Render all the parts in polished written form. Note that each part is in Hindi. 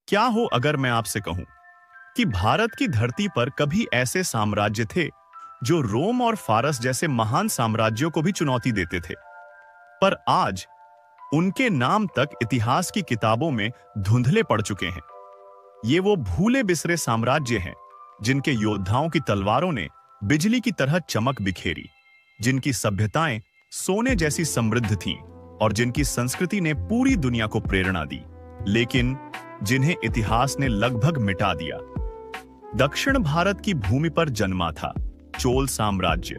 क्या हो अगर मैं आपसे कहूं कि भारत की धरती पर कभी ऐसे साम्राज्य थे जो रोम और फारस जैसे महान साम्राज्यों को भी चुनौती देते थे, पर आज उनके नाम तक इतिहास की किताबों में धुंधले पड़ चुके हैं। ये वो भूले बिसरे साम्राज्य हैं जिनके योद्धाओं की तलवारों ने बिजली की तरह चमक बिखेरी, जिनकी सभ्यताएं सोने जैसी समृद्ध थीं और जिनकी संस्कृति ने पूरी दुनिया को प्रेरणा दी, लेकिन जिन्हें इतिहास ने लगभग मिटा दिया। दक्षिण भारत की भूमि पर जन्मा था चोल साम्राज्य,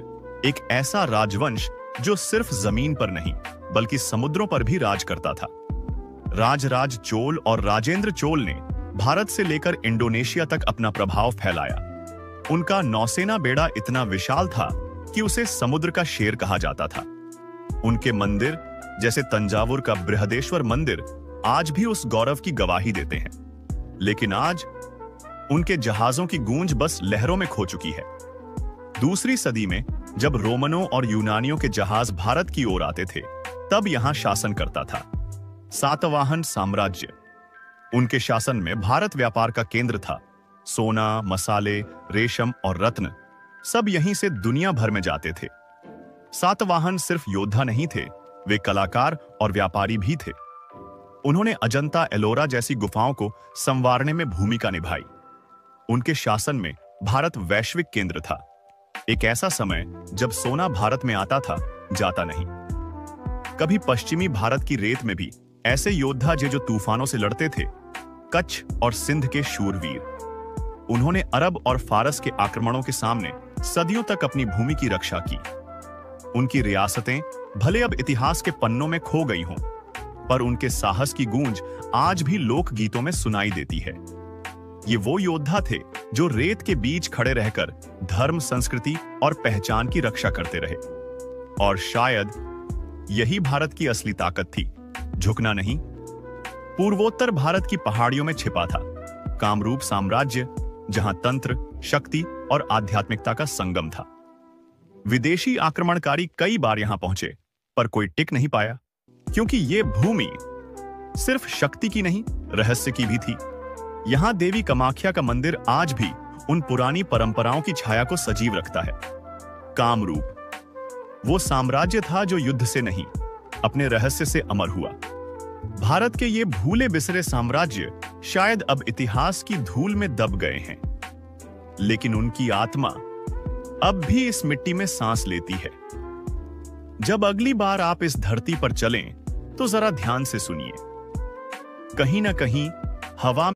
एक ऐसा राजवंश जो सिर्फ जमीन पर नहीं बल्कि समुद्रों पर भी राज करता था। राजराज चोल और राजेंद्र चोल ने भारत से लेकर इंडोनेशिया तक अपना प्रभाव फैलाया। उनका नौसेना बेड़ा इतना विशाल था कि उसे समुद्र का शेर कहा जाता था। उनके मंदिर जैसे तंजावुर का बृहदेश्वर मंदिर आज भी उस गौरव की गवाही देते हैं, लेकिन आज उनके जहाजों की गूंज बस लहरों में खो चुकी है। दूसरी सदी में जब रोमनों और यूनानियों के जहाज भारत की ओर आते थे, तब यहां शासन करता था सातवाहन साम्राज्य। उनके शासन में भारत व्यापार का केंद्र था। सोना, मसाले, रेशम और रत्न सब यहीं से दुनिया भर में जाते थे। सातवाहन सिर्फ योद्धा नहीं थे, वे कलाकार और व्यापारी भी थे। उन्होंने अजंता एलोरा जैसी गुफाओं को संवारने में भूमिका निभाई। उनके शासन में भारत वैश्विक केंद्र था। एक ऐसा समय जब सोना भारत में आता था, जाता नहीं। कभी पश्चिमी भारत की रेत में भी ऐसे योद्धा जो तूफानों से लड़ते थे, कच्छ और सिंध के शूरवीर। उन्होंने अरब और फारस के आक्रमणों के सामने सदियों तक अपनी भूमि की रक्षा की। उनकी रियासतें भले अब इतिहास के पन्नों में खो गई हों, पर उनके साहस की गूंज आज भी लोक गीतों में सुनाई देती है। ये वो योद्धा थे जो रेत के बीच खड़े रहकर धर्म, संस्कृति और पहचान की रक्षा करते रहे। और शायद यही भारत की असली ताकत थी, झुकना नहीं। पूर्वोत्तर भारत की पहाड़ियों में छिपा था कामरूप साम्राज्य, जहां तंत्र, शक्ति और आध्यात्मिकता का संगम था। विदेशी आक्रमणकारी कई बार यहां पहुंचे, पर कोई टिक नहीं पाया, क्योंकि ये भूमि सिर्फ शक्ति की नहीं, रहस्य की भी थी। यहां देवी कामाख्या का मंदिर आज भी उन पुरानी परंपराओं की छाया को सजीव रखता है। कामरूप वो साम्राज्य था जो युद्ध से नहीं, अपने रहस्य से अमर हुआ। भारत के ये भूले बिसरे साम्राज्य शायद अब इतिहास की धूल में दब गए हैं, लेकिन उनकी आत्मा अब भी इस मिट्टी में सांस लेती है। जब अगली बार आप इस धरती पर चलें, तो जरा ध्यान से सुनिए। कहीं ना कहीं हवा